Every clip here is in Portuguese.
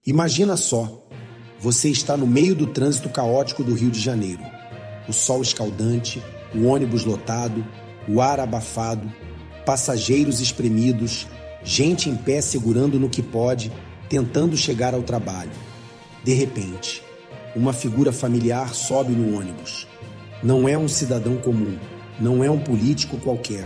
Imagina só, você está no meio do trânsito caótico do Rio de Janeiro. O sol escaldante, o ônibus lotado, o ar abafado, passageiros espremidos, gente em pé segurando no que pode, tentando chegar ao trabalho. De repente, uma figura familiar sobe no ônibus. Não é um cidadão comum, não é um político qualquer.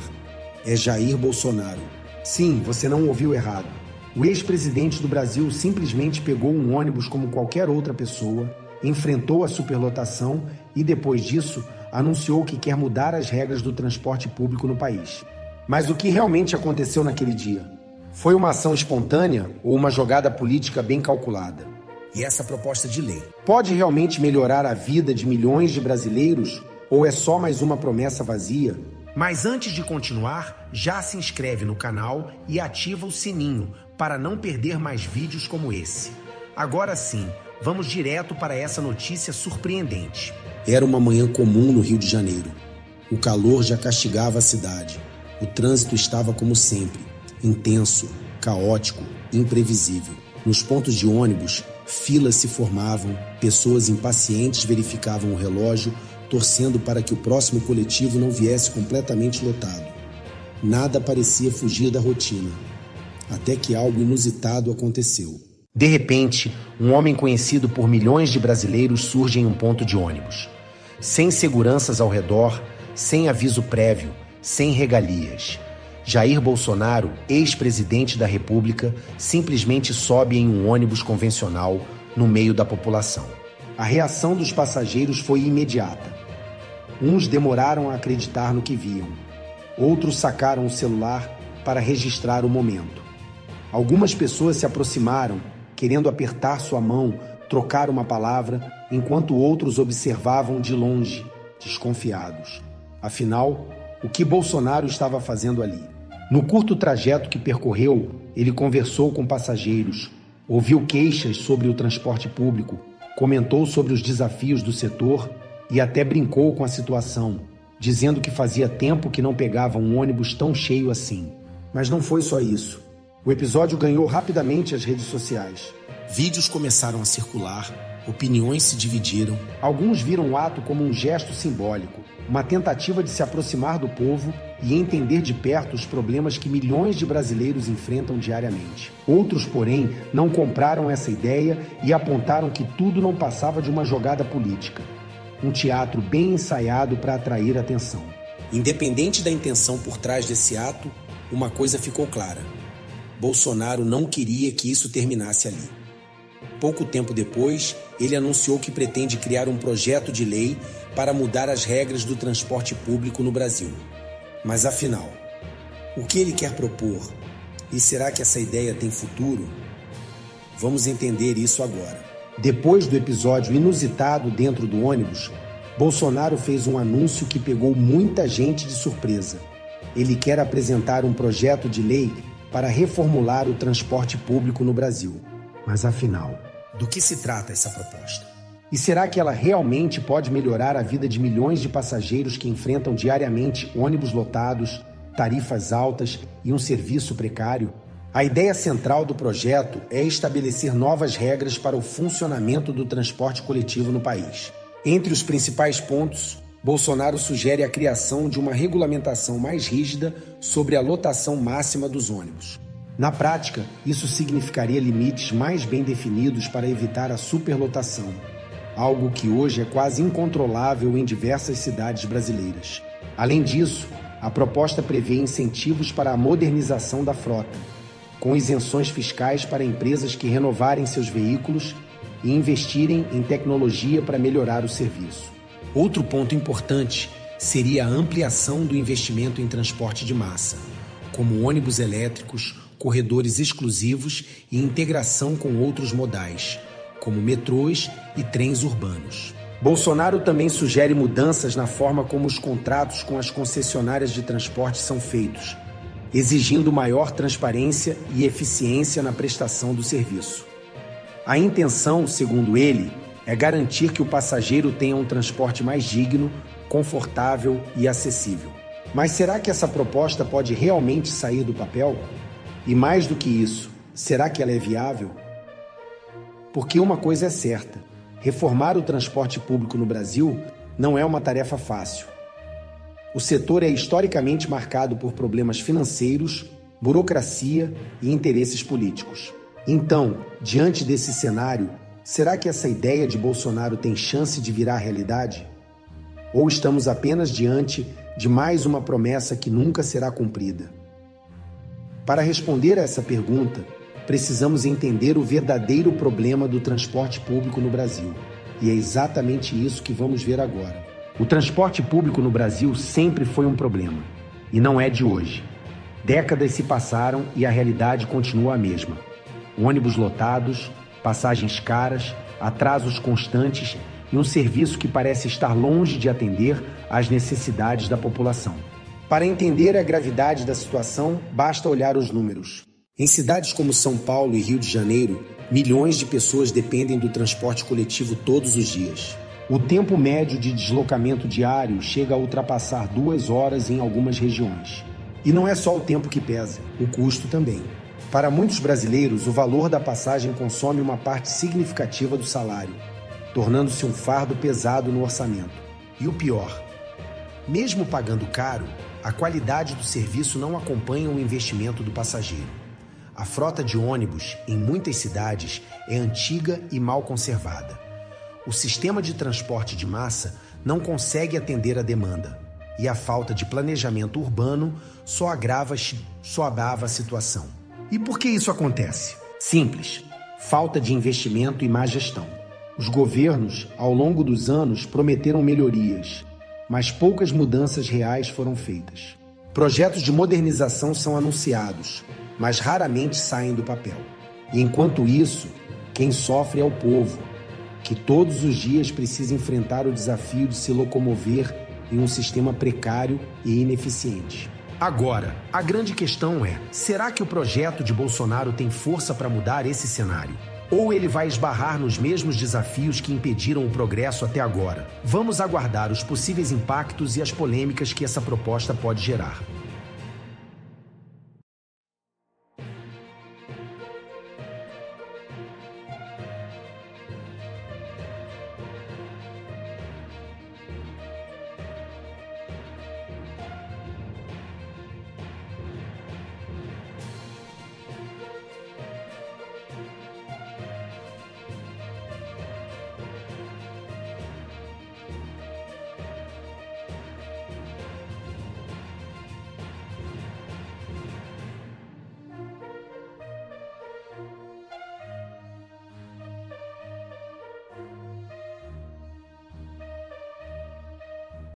É Jair Bolsonaro. Sim, você não ouviu errado. O ex-presidente do Brasil simplesmente pegou um ônibus como qualquer outra pessoa, enfrentou a superlotação e, depois disso, anunciou que quer mudar as regras do transporte público no país. Mas o que realmente aconteceu naquele dia? Foi uma ação espontânea ou uma jogada política bem calculada? E essa proposta de lei pode realmente melhorar a vida de milhões de brasileiros ou é só mais uma promessa vazia? Mas antes de continuar, já se inscreve no canal e ativa o sininho para não perder mais vídeos como esse. Agora sim, vamos direto para essa notícia surpreendente. Era uma manhã comum no Rio de Janeiro. O calor já castigava a cidade. O trânsito estava como sempre, intenso, caótico, imprevisível. Nos pontos de ônibus, filas se formavam, pessoas impacientes verificavam o relógio, torcendo para que o próximo coletivo não viesse completamente lotado. Nada parecia fugir da rotina, até que algo inusitado aconteceu. De repente, um homem conhecido por milhões de brasileiros surge em um ponto de ônibus. Sem seguranças ao redor, sem aviso prévio, sem regalias. Jair Bolsonaro, ex-presidente da República, simplesmente sobe em um ônibus convencional no meio da população. A reação dos passageiros foi imediata. Uns demoraram a acreditar no que viam. Outros sacaram o celular para registrar o momento. Algumas pessoas se aproximaram, querendo apertar sua mão, trocar uma palavra, enquanto outros observavam de longe, desconfiados. Afinal, o que Bolsonaro estava fazendo ali? No curto trajeto que percorreu, ele conversou com passageiros, ouviu queixas sobre o transporte público, comentou sobre os desafios do setor e até brincou com a situação, dizendo que fazia tempo que não pegava um ônibus tão cheio assim. Mas não foi só isso. O episódio ganhou rapidamente as redes sociais. Vídeos começaram a circular, opiniões se dividiram. Alguns viram o ato como um gesto simbólico, uma tentativa de se aproximar do povo e entender de perto os problemas que milhões de brasileiros enfrentam diariamente. Outros, porém, não compraram essa ideia e apontaram que tudo não passava de uma jogada política. Um teatro bem ensaiado para atrair atenção. Independente da intenção por trás desse ato, uma coisa ficou clara. Bolsonaro não queria que isso terminasse ali. Pouco tempo depois, ele anunciou que pretende criar um projeto de lei para mudar as regras do transporte público no Brasil. Mas afinal, o que ele quer propor? E será que essa ideia tem futuro? Vamos entender isso agora. Depois do episódio inusitado dentro do ônibus, Bolsonaro fez um anúncio que pegou muita gente de surpresa. Ele quer apresentar um projeto de lei para reformular o transporte público no Brasil. Mas afinal, do que se trata essa proposta? E será que ela realmente pode melhorar a vida de milhões de passageiros que enfrentam diariamente ônibus lotados, tarifas altas e um serviço precário? A ideia central do projeto é estabelecer novas regras para o funcionamento do transporte coletivo no país. Entre os principais pontos, Bolsonaro sugere a criação de uma regulamentação mais rígida sobre a lotação máxima dos ônibus. Na prática, isso significaria limites mais bem definidos para evitar a superlotação, algo que hoje é quase incontrolável em diversas cidades brasileiras. Além disso, a proposta prevê incentivos para a modernização da frota, com isenções fiscais para empresas que renovarem seus veículos e investirem em tecnologia para melhorar o serviço. Outro ponto importante seria a ampliação do investimento em transporte de massa, como ônibus elétricos, corredores exclusivos e integração com outros modais, como metrôs e trens urbanos. Bolsonaro também sugere mudanças na forma como os contratos com as concessionárias de transporte são feitos, exigindo maior transparência e eficiência na prestação do serviço. A intenção, segundo ele, é garantir que o passageiro tenha um transporte mais digno, confortável e acessível. Mas será que essa proposta pode realmente sair do papel? E mais do que isso, será que ela é viável? Porque uma coisa é certa: reformar o transporte público no Brasil não é uma tarefa fácil. O setor é historicamente marcado por problemas financeiros, burocracia e interesses políticos. Então, diante desse cenário, será que essa ideia de Bolsonaro tem chance de virar realidade? Ou estamos apenas diante de mais uma promessa que nunca será cumprida? Para responder a essa pergunta, precisamos entender o verdadeiro problema do transporte público no Brasil. E é exatamente isso que vamos ver agora. O transporte público no Brasil sempre foi um problema. E não é de hoje. Décadas se passaram e a realidade continua a mesma. Ônibus lotados, passagens caras, atrasos constantes e um serviço que parece estar longe de atender às necessidades da população. Para entender a gravidade da situação, basta olhar os números. Em cidades como São Paulo e Rio de Janeiro, milhões de pessoas dependem do transporte coletivo todos os dias. O tempo médio de deslocamento diário chega a ultrapassar 2 horas em algumas regiões. E não é só o tempo que pesa, o custo também. Para muitos brasileiros, o valor da passagem consome uma parte significativa do salário, tornando-se um fardo pesado no orçamento. E o pior, mesmo pagando caro, a qualidade do serviço não acompanha o investimento do passageiro. A frota de ônibus, em muitas cidades, é antiga e mal conservada. O sistema de transporte de massa não consegue atender a demanda, e a falta de planejamento urbano só agrava a situação. E por que isso acontece? Simples: falta de investimento e má gestão. Os governos, ao longo dos anos, prometeram melhorias, mas poucas mudanças reais foram feitas. Projetos de modernização são anunciados, mas raramente saem do papel. E enquanto isso, quem sofre é o povo, que todos os dias precisa enfrentar o desafio de se locomover em um sistema precário e ineficiente. Agora, a grande questão é: será que o projeto de Bolsonaro tem força para mudar esse cenário? Ou ele vai esbarrar nos mesmos desafios que impediram o progresso até agora? Vamos aguardar os possíveis impactos e as polêmicas que essa proposta pode gerar.